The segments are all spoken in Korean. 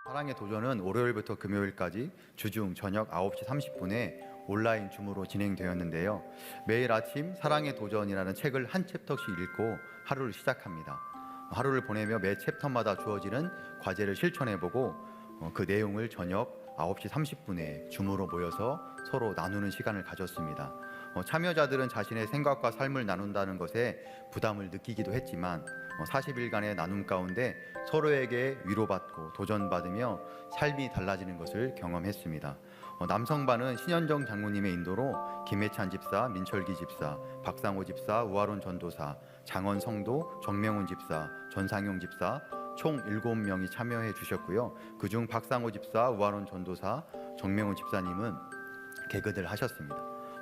사랑의 도전은 월요일부터 금요일까지 주중 저녁 9시 30분에 온라인 줌으로 진행되었는데요. 매일 아침 사랑의 도전이라는 책을 한 챕터씩 읽고 하루를 시작합니다. 하루를 보내며 매 챕터마다 주어지는 과제를 실천해보고 그 내용을 저녁 9시 30분에 줌으로 모여서 서로 나누는 시간을 가졌습니다. 참여자들은 자신의 생각과 삶을 나눈다는 것에 부담을 느끼기도 했지만 40일간의 나눔 가운데 서로에게 위로받고 도전받으며 삶이 달라지는 것을 경험했습니다. 남성반은 신현정 장로님의 인도로 김해찬 집사, 민철기 집사, 박상호 집사, 우아론 전도사, 장원 성도, 정명훈 집사, 전상용 집사 총 7명이 참여해 주셨고요. 그중 박상호 집사, 우아론 전도사, 정명훈 집사님은 개근을 하셨습니다.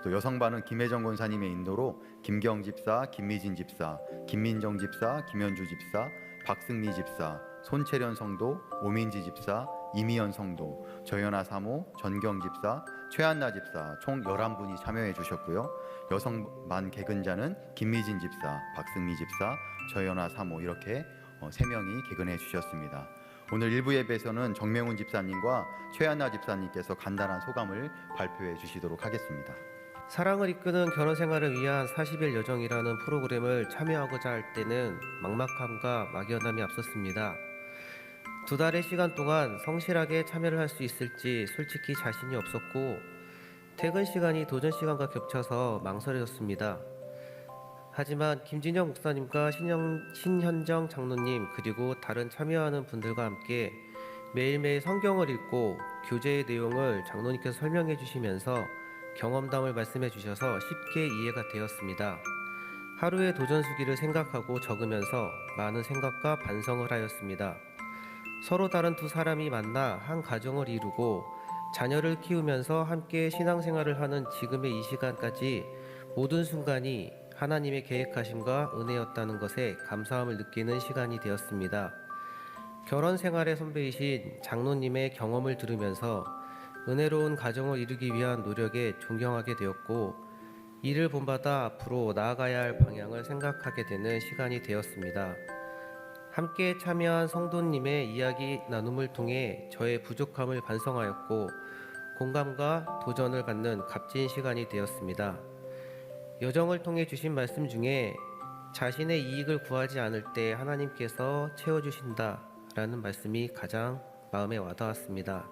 또 여성반은 김혜정 권사님의 인도로 김경 집사, 김미진 집사, 김민정 집사, 김현주 집사, 박승미 집사, 손채련 성도, 오민지 집사, 이미연 성도, 저연아 사모, 전경 집사, 최한나 집사 총 11분이 참여해 주셨고요. 여성반 개근자는 김미진 집사, 박승미 집사, 저연아 사모 이렇게 3명이 개근해 주셨습니다. 오늘 일부 예배에서는 정명훈 집사님과 최한나 집사님께서 간단한 소감을 발표해 주시도록 하겠습니다. 사랑을 이끄는 결혼 생활을 위한 40일 여정이라는 프로그램을 참여하고자 할 때는 막막함과 막연함이 앞섰습니다. 2달의 시간 동안 성실하게 참여를 할 수 있을지 솔직히 자신이 없었고 퇴근 시간이 도전 시간과 겹쳐서 망설여졌습니다. 하지만 김진영 목사님과 신현정 장로님 그리고 다른 참여하는 분들과 함께 매일매일 성경을 읽고 교제의 내용을 장로님께서 설명해 주시면서 경험담을 말씀해 주셔서 쉽게 이해가 되었습니다. 하루의 도전수기를 생각하고 적으면서 많은 생각과 반성을 하였습니다. 서로 다른 두 사람이 만나 한 가정을 이루고 자녀를 키우면서 함께 신앙생활을 하는 지금의 이 시간까지 모든 순간이 하나님의 계획하심과 은혜였다는 것에 감사함을 느끼는 시간이 되었습니다. 결혼 생활의 선배이신 장로님의 경험을 들으면서 은혜로운 가정을 이루기 위한 노력에 존경하게 되었고 이를 본받아 앞으로 나아가야 할 방향을 생각하게 되는 시간이 되었습니다. 함께 참여한 성도님의 이야기 나눔을 통해 저의 부족함을 반성하였고 공감과 도전을 받는 값진 시간이 되었습니다. 여정을 통해 주신 말씀 중에 자신의 이익을 구하지 않을 때 하나님께서 채워주신다라는 말씀이 가장 마음에 와닿았습니다.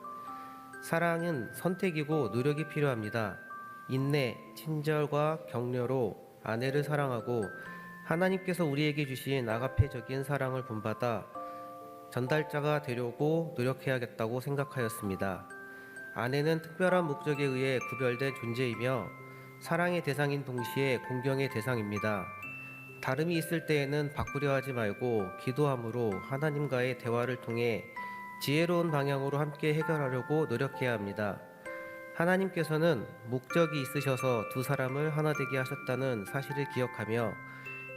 사랑은 선택이고 노력이 필요합니다. 인내, 친절과 격려로 아내를 사랑하고 하나님께서 우리에게 주신 아가페적인 사랑을 본받아 전달자가 되려고 노력해야겠다고 생각하였습니다. 아내는 특별한 목적에 의해 구별된 존재이며 사랑의 대상인 동시에 공경의 대상입니다. 다름이 있을 때에는 바꾸려 하지 말고 기도함으로 하나님과의 대화를 통해 지혜로운 방향으로 함께 해결하려고 노력해야 합니다. 하나님께서는 목적이 있으셔서 두 사람을 하나 되게 하셨다는 사실을 기억하며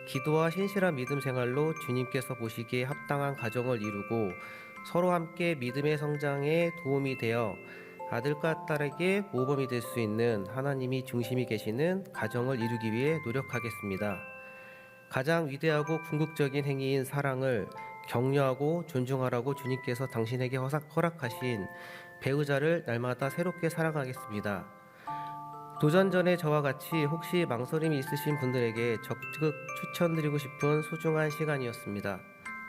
기도와 신실한 믿음 생활로 주님께서 보시기에 합당한 가정을 이루고 서로 함께 믿음의 성장에 도움이 되어 아들과 딸에게 모범이 될 수 있는 하나님이 중심이 계시는 가정을 이루기 위해 노력하겠습니다. 가장 위대하고 궁극적인 행위인 사랑을 격려하고 존중하라고 주님께서 당신에게 허락하신 배우자를 날마다 새롭게 사랑하겠습니다. 도전 전에 저와 같이 혹시 망설임이 있으신 분들에게 적극 추천드리고 싶은 소중한 시간이었습니다.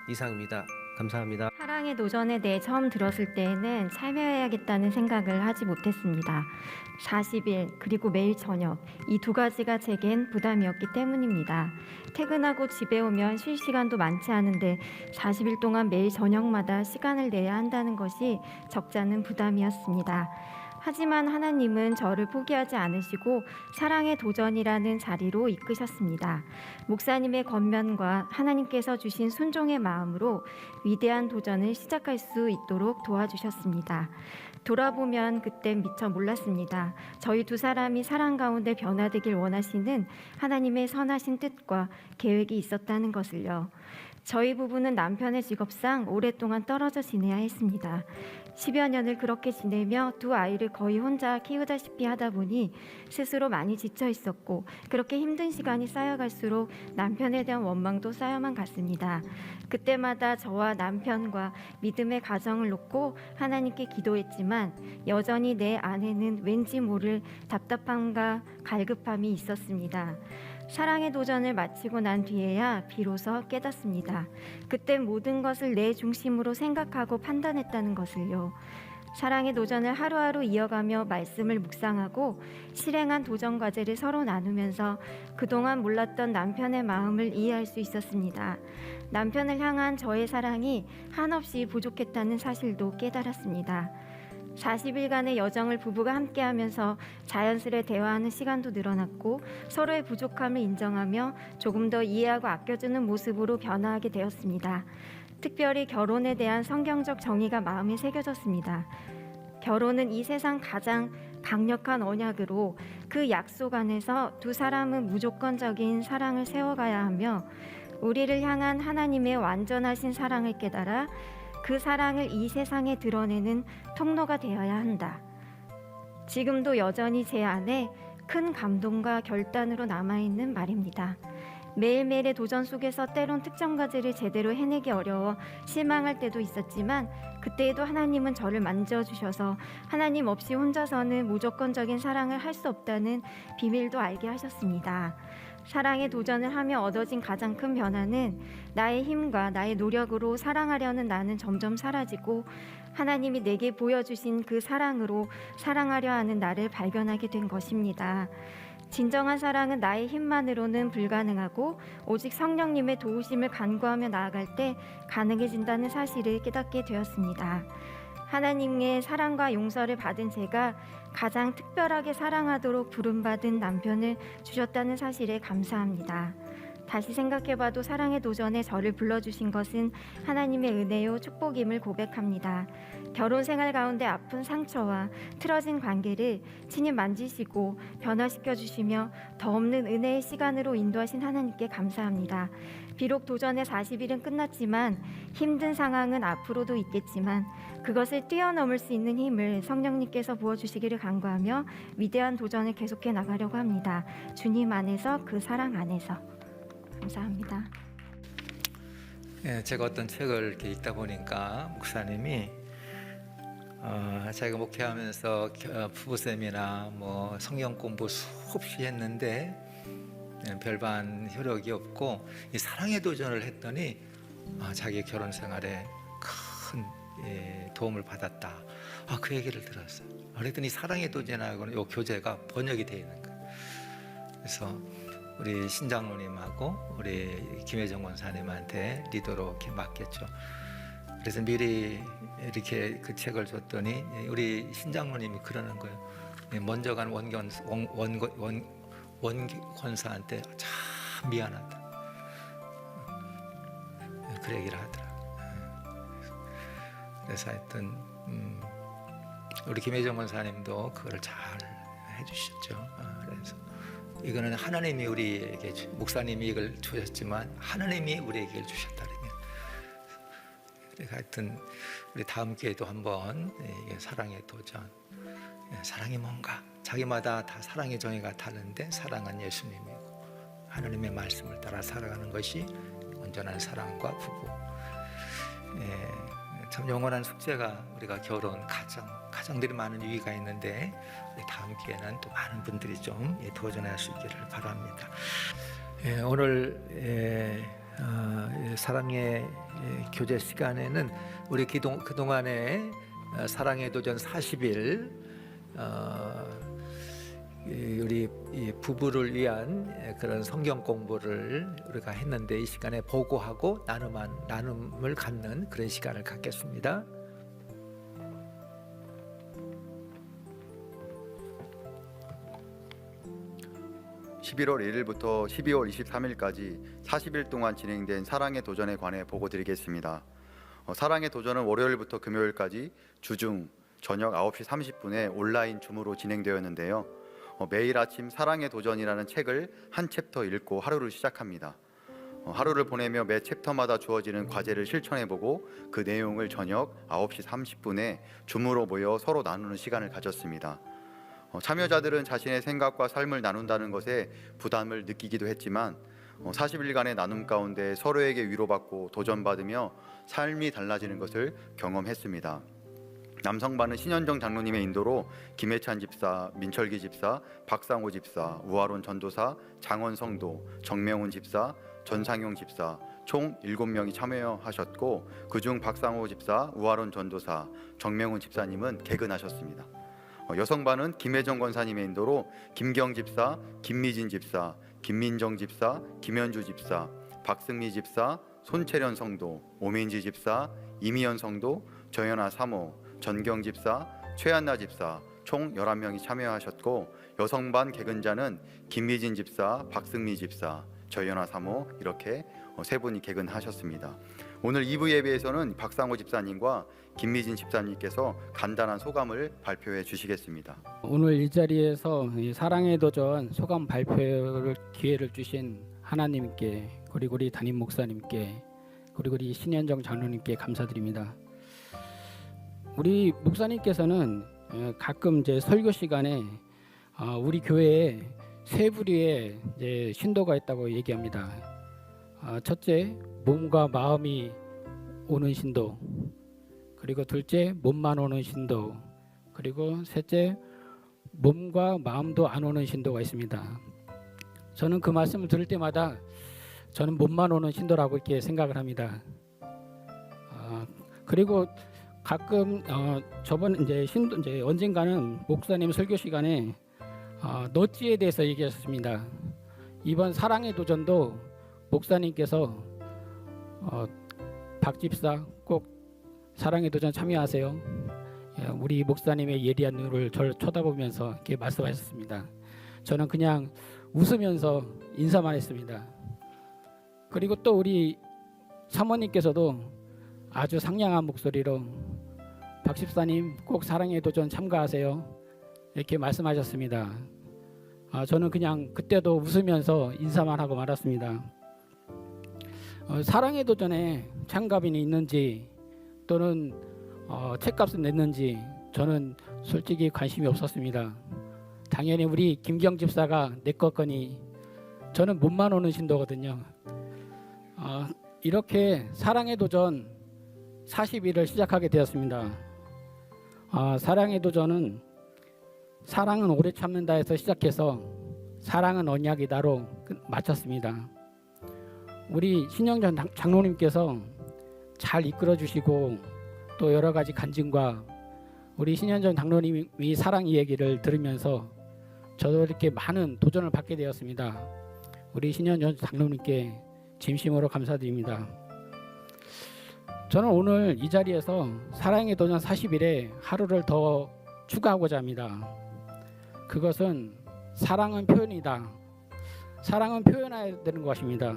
이상입니다. 감사합니다. 사랑의 도전에 대해 처음 들었을 때에는 참여해야겠다는 생각을 하지 못했습니다. 40일 그리고 매일 저녁 이 두 가지가 제겐 부담이었기 때문입니다. 퇴근하고 집에 오면 쉴 시간도 많지 않은데 40일 동안 매일 저녁마다 시간을 내야 한다는 것이 적지 않은 부담이었습니다. 하지만 하나님은 저를 포기하지 않으시고 사랑의 도전이라는 자리로 이끄셨습니다. 목사님의 권면과 하나님께서 주신 순종의 마음으로 위대한 도전을 시작할 수 있도록 도와주셨습니다. 돌아보면 그땐 미처 몰랐습니다. 저희 두 사람이 사랑 가운데 변화되길 원하시는 하나님의 선하신 뜻과 계획이 있었다는 것을요. 저희 부부는 남편의 직업상 오랫동안 떨어져 지내야 했습니다. 10여 년을 그렇게 지내며 두 아이를 거의 혼자 키우다시피 하다 보니 스스로 많이 지쳐 있었고, 그렇게 힘든 시간이 쌓여갈수록 남편에 대한 원망도 쌓여만 갔습니다. 그때마다 저와 남편과 믿음의 가정을 놓고 하나님께 기도했지만 여전히 내 안에는 왠지 모를 답답함과 갈급함이 있었습니다. 사랑의 도전을 마치고 난 뒤에야 비로소 깨닫습니다. 그때 모든 것을 내 중심으로 생각하고 판단했다는 것을요. 사랑의 도전을 하루하루 이어가며 말씀을 묵상하고 실행한 도전 과제를 서로 나누면서 그동안 몰랐던 남편의 마음을 이해할 수 있었습니다. 남편을 향한 저의 사랑이 한없이 부족했다는 사실도 깨달았습니다. 40일간의 여정을 부부가 함께하면서 자연스레 대화하는 시간도 늘어났고, 서로의 부족함을 인정하며 조금 더 이해하고 아껴주는 모습으로 변화하게 되었습니다. 특별히 결혼에 대한 성경적 정의가 마음에 새겨졌습니다. 결혼은 이 세상 가장 강력한 언약으로 그 약속 안에서 두 사람은 무조건적인 사랑을 세워가야 하며, 우리를 향한 하나님의 완전하신 사랑을 깨달아 그 사랑을 이 세상에 드러내는 통로가 되어야 한다. 지금도 여전히 제 안에 큰 감동과 결단으로 남아있는 말입니다. 매일매일의 도전 속에서 때론 특정 과제를 제대로 해내기 어려워 실망할 때도 있었지만, 그때에도 하나님은 저를 만져주셔서 하나님 없이 혼자서는 무조건적인 사랑을 할 수 없다는 비밀도 알게 하셨습니다. 사랑의 도전을 하며 얻어진 가장 큰 변화는 나의 힘과 나의 노력으로 사랑하려는 나는 점점 사라지고, 하나님이 내게 보여주신 그 사랑으로 사랑하려 하는 나를 발견하게 된 것입니다. 진정한 사랑은 나의 힘만으로는 불가능하고 오직 성령님의 도우심을 간구하며 나아갈 때 가능해진다는 사실을 깨닫게 되었습니다. 하나님의 사랑과 용서를 받은 제가 가장 특별하게 사랑하도록 부름받은 남편을 주셨다는 사실에 감사합니다. 다시 생각해봐도 사랑의 도전에 저를 불러주신 것은 하나님의 은혜요 축복임을 고백합니다. 결혼 생활 가운데 아픈 상처와 틀어진 관계를 친히 만지시고 변화시켜 주시며 더 없는 은혜의 시간으로 인도하신 하나님께 감사합니다. 비록 도전의 40일은 끝났지만 힘든 상황은 앞으로도 있겠지만 그것을 뛰어넘을 수 있는 힘을 성령님께서 부어주시기를 간구하며 위대한 도전을 계속해 나가려고 합니다. 주님 안에서, 그 사랑 안에서. 감사합니다. 예, 제가 어떤 책을 이렇게 읽다 보니까 목사님이 자기가 목회하면서 부부 세미나 뭐 성경 공부 수없이 했는데 별반 효력이 없고 이 사랑의 도전을 했더니 자기 결혼 생활에 큰 도움을 받았다. 그 얘기를 들었어요. 그랬더니 사랑의 도전하고는 이 교재가 번역이 되어 있는 거예요. 그래서 우리 신장로님하고 우리 김혜정 권사님한테 리더로 이렇게 맡겼죠. 그래서 미리 이렇게 그 책을 줬더니 우리 신장로님이 그러는 거예요. 먼저 간 원권사한테 참 미안하다. 그 얘기를 하더라고요. 그래서 하여튼 우리 김혜정 권사님도 그걸 잘 해주셨죠. 그래서 이거는 하나님이 우리에게, 목사님이 이걸 주셨지만 하나님이 우리에게 주셨다면, 하여튼 우리 다음 기회에도 한번 사랑의 도전, 사랑이 뭔가, 자기마다 다 사랑의 정의가 다른데 사랑은 예수님이고 하나님의 말씀을 따라 살아가는 것이 온전한 사랑과 부부. 참 영원한 숙제가 우리가 결혼, 가정들이 많은 위기가 있는데 우리 다음 기회는 또 많은 분들이 좀 도전할 수 있기를 바랍니다. 오늘 사랑의 교제 시간에는 우리 그동안에 사랑의 도전 40일 우리 부부를 위한 그런 성경 공부를 우리가 했는데, 이 시간에 보고하고 나눔을 갖는 그런 시간을 갖겠습니다. (11월 1일부터 12월 23일까지) 40일 동안 진행된 사랑의 도전에 관해 보고 드리겠습니다. 사랑의 도전은 월요일부터 금요일까지 주중 저녁 9시 30분에 온라인 줌으로 진행되었는데요. 매일 아침 사랑의 도전이라는 책을 한 챕터 읽고 하루를 시작합니다. 하루를 보내며 매 챕터마다 주어지는 과제를 실천해보고 그 내용을 저녁 9시 30분에 줌으로 모여 서로 나누는 시간을 가졌습니다. 참여자들은 자신의 생각과 삶을 나눈다는 것에 부담을 느끼기도 했지만 40일간의 나눔 가운데 서로에게 위로받고 도전받으며 삶이 달라지는 것을 경험했습니다. 남성반은 신현정 장로님의 인도로 김해찬 집사, 민철기 집사, 박상호 집사, 우아론 전도사, 장원 성도, 정명훈 집사, 전상용 집사 총 7명이 참여하셨고 그중 박상호 집사, 우아론 전도사, 정명훈 집사님은 개근하셨습니다. 여성반은 김혜정 권사님의 인도로 김경 집사, 김미진 집사, 김민정 집사, 김현주 집사, 박승미 집사, 손채련 성도, 오민지 집사, 이미연 성도, 정연아 사모, 전경 집사, 최한나 집사 총 11명이 참여하셨고 여성반 개근자는 김미진 집사, 박승미 집사, 저연아 사모 이렇게 세 분이 개근하셨습니다. 오늘 2부 예배에서는 박상호 집사님과 김미진 집사님께서 간단한 소감을 발표해 주시겠습니다. 오늘 이 자리에서 이 사랑의 도전 소감 발표를 기회를 주신 하나님께 그리고 우리 담임 목사님께 그리고 우리 신현정 장로님께 감사드립니다. 우리 목사님께서는 가끔 이제 설교 시간에 우리 교회에 세 부류의 이제 신도가 있다고 얘기합니다. 첫째, 몸과 마음이 오는 신도, 그리고 둘째, 몸만 오는 신도, 그리고 셋째, 몸과 마음도 안 오는 신도가 있습니다. 저는 그 말씀을 들을 때마다 저는 몸만 오는 신도라고 이렇게 생각을 합니다. 그리고 가끔 저번 이제 신도 이제 언젠가는 목사님 설교 시간에 너지에 대해서 얘기하셨습니다. 이번 사랑의 도전도 목사님께서 박 집사 꼭 사랑의 도전 참여하세요. 우리 목사님의 예리한 눈을 저를 쳐다보면서 이렇게 말씀하셨습니다. 저는 그냥 웃으면서 인사만 했습니다. 그리고 또 우리 사모님께서도 아주 상냥한 목소리로 박 집사님 꼭 사랑의 도전 참가하세요. 이렇게 말씀하셨습니다. 저는 그냥 그때도 웃으면서 인사만 하고 말았습니다. 사랑의 도전에 참가빈이 있는지 또는 책값을 냈는지 저는 솔직히 관심이 없었습니다. 당연히 우리 김경 집사가 냈거니 저는 몸만 오는 신도거든요. 이렇게 사랑의 도전 40일을 시작하게 되었습니다. 사랑의 도전은 사랑은 오래 참는다에서 시작해서 사랑은 언약이다로 마쳤습니다. 우리 신영전 장로님께서 잘 이끌어 주시고 또 여러 가지 간증과 우리 신현전 장로님이 사랑 이야기를 들으면서 저도 이렇게 많은 도전을 받게 되었습니다. 우리 신현전 장로님께 진심으로 감사드립니다. 저는 오늘 이 자리에서 사랑의 도전 40일에 하루를 더 추가하고자 합니다. 그것은 사랑은 표현이다. 사랑은 표현해야 되는 것입니다.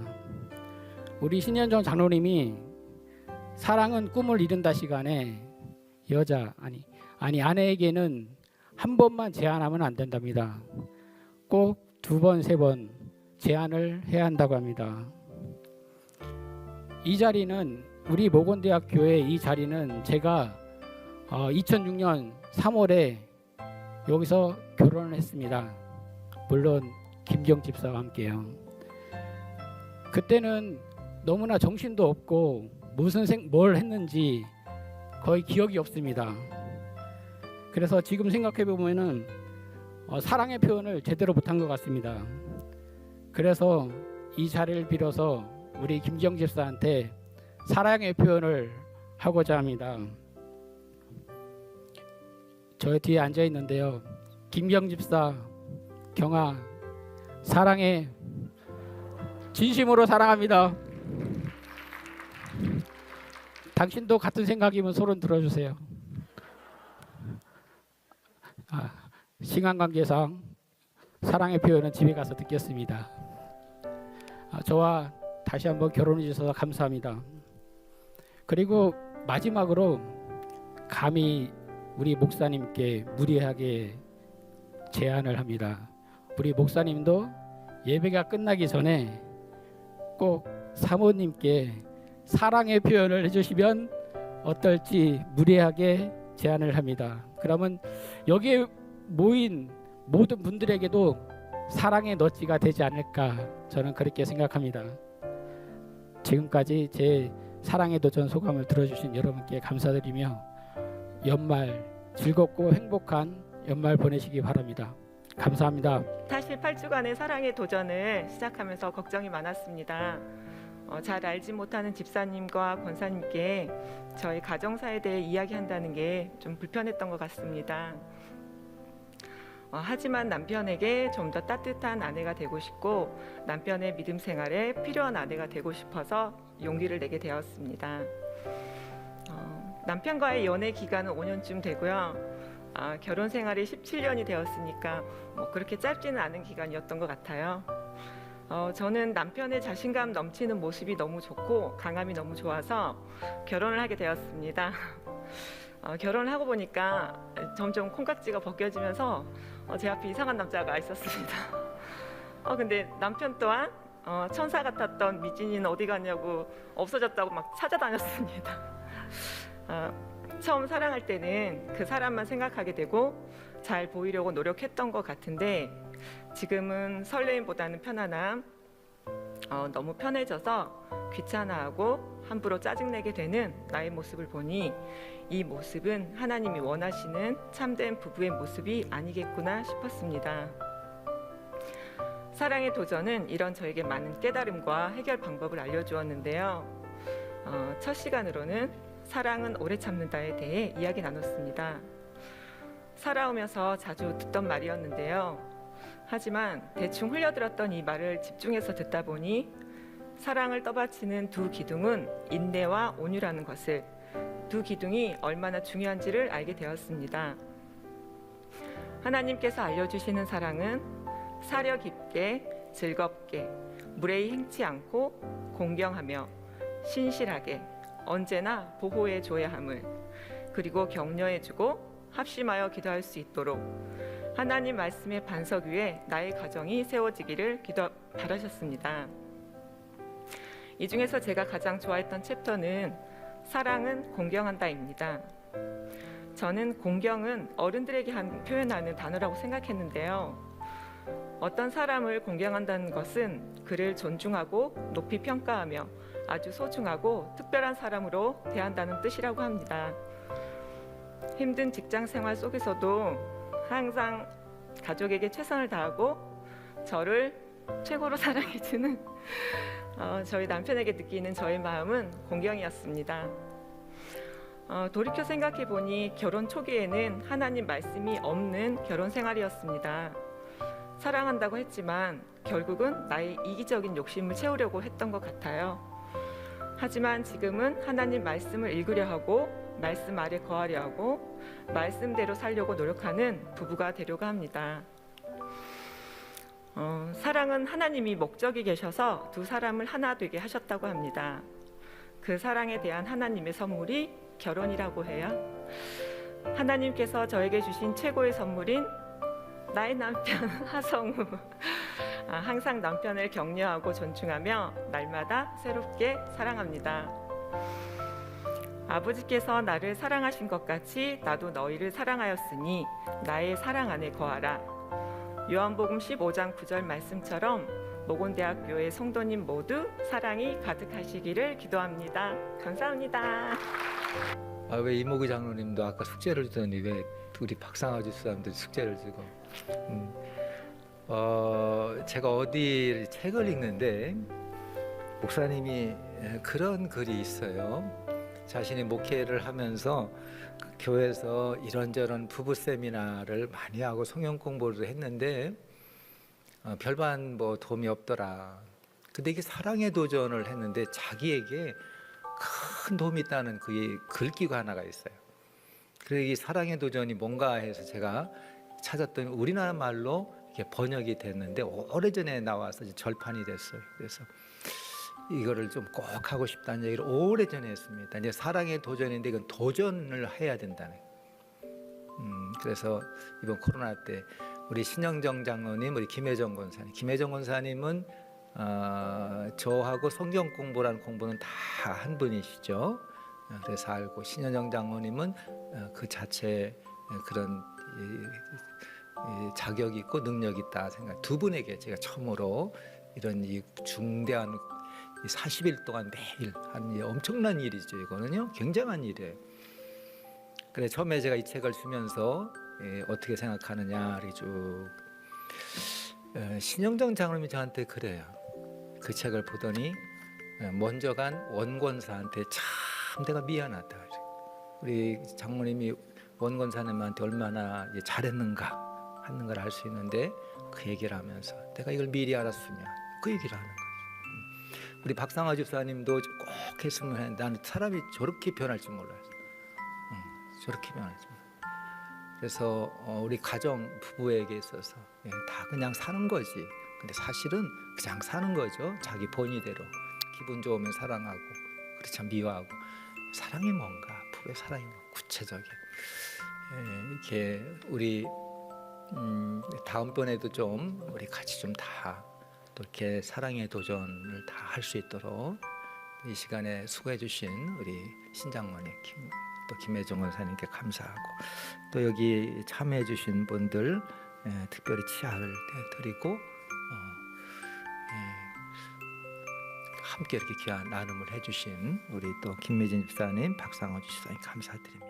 우리 신현정 장로님이 사랑은 꿈을 이룬다 시간에 아내에게는 한 번만 제안하면 안 된답니다. 꼭 2번, 3번 제안을 해야 한다고 합니다. 이 자리는 우리 모건대학 교회 이 자리는 제가 2006년 3월에 여기서 결혼을 했습니다. 물론 김경 집사와 함께요. 그때는 너무나 정신도 없고 뭘 했는지 거의 기억이 없습니다. 그래서 지금 생각해 보면은 사랑의 표현을 제대로 못한 것 같습니다. 그래서 이 자리를 빌어서 우리 김경 집사한테 사랑의 표현을 하고자 합니다. 저 뒤에 앉아 있는데요. 김경 집사, 경아, 사랑해. 진심으로 사랑합니다. 당신도 같은 생각이면 손을 들어주세요. 시간 관계상 사랑의 표현은 집에 가서 듣겠습니다. 저와 다시 한번 결혼해 주셔서 감사합니다. 그리고 마지막으로 감히 우리 목사님께 무리하게 제안을 합니다. 우리 목사님도 예배가 끝나기 전에 꼭 사모님께 사랑의 표현을 해주시면 어떨지 무리하게 제안을 합니다. 그러면 여기에 모인 모든 분들에게도 사랑의 너지가 되지 않을까, 저는 그렇게 생각합니다. 지금까지 제 사랑의 도전 소감을 들어주신 여러분께 감사드리며 연말 즐겁고 행복한 연말 보내시기 바랍니다. 감사합니다. 사실 8주간의 사랑의 도전을 시작하면서 걱정이 많았습니다. 잘 알지 못하는 집사님과 권사님께 저희 가정사에 대해 이야기한다는 게 좀 불편했던 것 같습니다. 하지만 남편에게 좀 더 따뜻한 아내가 되고 싶고 남편의 믿음 생활에 필요한 아내가 되고 싶어서 용기를 내게 되었습니다. 남편과의 연애 기간은 5년쯤 되고요. 결혼 생활이 17년이 되었으니까 뭐 그렇게 짧지는 않은 기간이었던 것 같아요. 저는 남편의 자신감 넘치는 모습이 너무 좋고 강함이 너무 좋아서 결혼을 하게 되었습니다. 결혼을 하고 보니까 점점 콩깍지가 벗겨지면서 제 앞에 이상한 남자가 있었습니다. 근데 남편 또한 천사 같았던 미진이는 어디 갔냐고 없어졌다고 막 찾아다녔습니다. 처음 사랑할 때는 그 사람만 생각하게 되고 잘 보이려고 노력했던 것 같은데 지금은 설레임보다는 편안함, 너무 편해져서 귀찮아하고 함부로 짜증내게 되는 나의 모습을 보니 이 모습은 하나님이 원하시는 참된 부부의 모습이 아니겠구나 싶었습니다. 사랑의 도전은 이런 저에게 많은 깨달음과 해결 방법을 알려주었는데요. 첫 시간으로는 사랑은 오래 참는다에 대해 이야기 나눴습니다. 살아오면서 자주 듣던 말이었는데요. 하지만 대충 흘려들었던 이 말을 집중해서 듣다 보니 사랑을 떠받치는 두 기둥은 인내와 온유라는 것을, 두 기둥이 얼마나 중요한지를 알게 되었습니다. 하나님께서 알려주시는 사랑은 사려 깊게, 즐겁게, 무례히 행치 않고 공경하며 신실하게 언제나 보호해 줘야 함을, 그리고 격려해 주고 합심하여 기도할 수 있도록 하나님 말씀의 반석 위에 나의 가정이 세워지기를 바라셨습니다. 이 중에서 제가 가장 좋아했던 챕터는 사랑은 공경한다입니다. 저는 공경은 어른들에게 표현하는 단어라고 생각했는데요. 어떤 사람을 공경한다는 것은 그를 존중하고 높이 평가하며 아주 소중하고 특별한 사람으로 대한다는 뜻이라고 합니다. 힘든 직장 생활 속에서도 항상 가족에게 최선을 다하고 저를 최고로 사랑해주는 저희 남편에게 느끼는 저의 마음은 공경이었습니다. 돌이켜 생각해보니 결혼 초기에는 하나님 말씀이 없는 결혼 생활이었습니다. 사랑한다고 했지만 결국은 나의 이기적인 욕심을 채우려고 했던 것 같아요. 하지만 지금은 하나님 말씀을 읽으려 하고 말씀 아래 거하려 하고 말씀대로 살려고 노력하는 부부가 되려고 합니다. 사랑은 하나님이 목적이 계셔서 두 사람을 하나 되게 하셨다고 합니다. 그 사랑에 대한 하나님의 선물이 결혼이라고 해요. 하나님께서 저에게 주신 최고의 선물인 나의 남편 하성우. 항상 남편을 격려하고 존중하며 날마다 새롭게 사랑합니다. 아버지께서 나를 사랑하신 것 같이 나도 너희를 사랑하였으니 나의 사랑 안에 거하라. 요한복음 15장 9절 말씀처럼 모곤대학교의 성도님 모두 사랑이 가득하시기를 기도합니다. 감사합니다. 왜 이모구 장로님도 아까 숙제를 주더니 왜 우리 박상아 집사람들 숙제를 주고? 제가 어디 책을 읽는데 목사님이 그런 글이 있어요. 자신이 목회를 하면서 그 교회에서 이런저런 부부 세미나를 많이 하고 성경 공부를 했는데 별반 뭐 도움이 없더라. 근데 이게 사랑의 도전을 했는데 자기에게 큰 도움이 있다는 그 글귀가 하나가 있어요. 그래서 이 사랑의 도전이 뭔가 해서 제가 찾았더니 우리나라 말로 이렇게 번역이 됐는데 오래전에 나와서 이제 절판이 됐어요. 그래서 이거를 좀 꼭 하고 싶다는 얘기를 오래전에 했습니다. 이제 사랑의 도전인데 이건 도전을 해야 된다는 거예요. 그래서 이번 코로나 때 우리 신영정 장로님, 우리 김혜정 권사님, 김혜정 권사님은 저하고 성경 공부라는 공부는 다 한 분이시죠. 그래서 알고 신현정 장로님은 그 자체 그런 이 자격이 있고 능력이 있다 생각. 두 분에게 제가 처음으로 이런 이 중대한 40일 동안 매일 하는 이 엄청난 일이죠. 이거는요, 굉장한 일이에요. 그래 처음에 제가 이 책을 주면서 어떻게 생각하느냐 이렇게 쭉 신영정 장로님이 저한테 그래요. 그 책을 보더니 먼저 간 원권사한테 참 내가 미안하다. 우리 장모님이 원권사님한테 얼마나 잘했는가 하는 걸 알 수 있는데 그 얘기를 하면서 내가 이걸 미리 알았으면 그 얘기를 하는 거죠. 우리 박상화 집사님도 꼭 했으면 했는데 나는 사람이 저렇게 변할 줄 몰랐어. 저렇게 변할 줄 몰랐어. 그래서 우리 가정 부부에게 있어서 다 그냥 사는 거지. 근데 사실은 그냥 사는 거죠. 자기 본의대로 기분 좋으면 사랑하고 그렇지 않으면 미워하고. 사랑이 뭔가, 부부의 사랑이 뭔가 구체적인. 이렇게 우리 다음번에도 좀 우리 같이 좀 다 또 이렇게 사랑의 도전을 다 할 수 있도록 이 시간에 수고해 주신 우리 신장모님 또 김혜정 원사님께 감사하고 또 여기 참여해 주신 분들 특별히 치아를 드리고 함께 이렇게 귀한 나눔을 해주신 우리 또 김미진 집사님, 박상호 집사님 감사드립니다.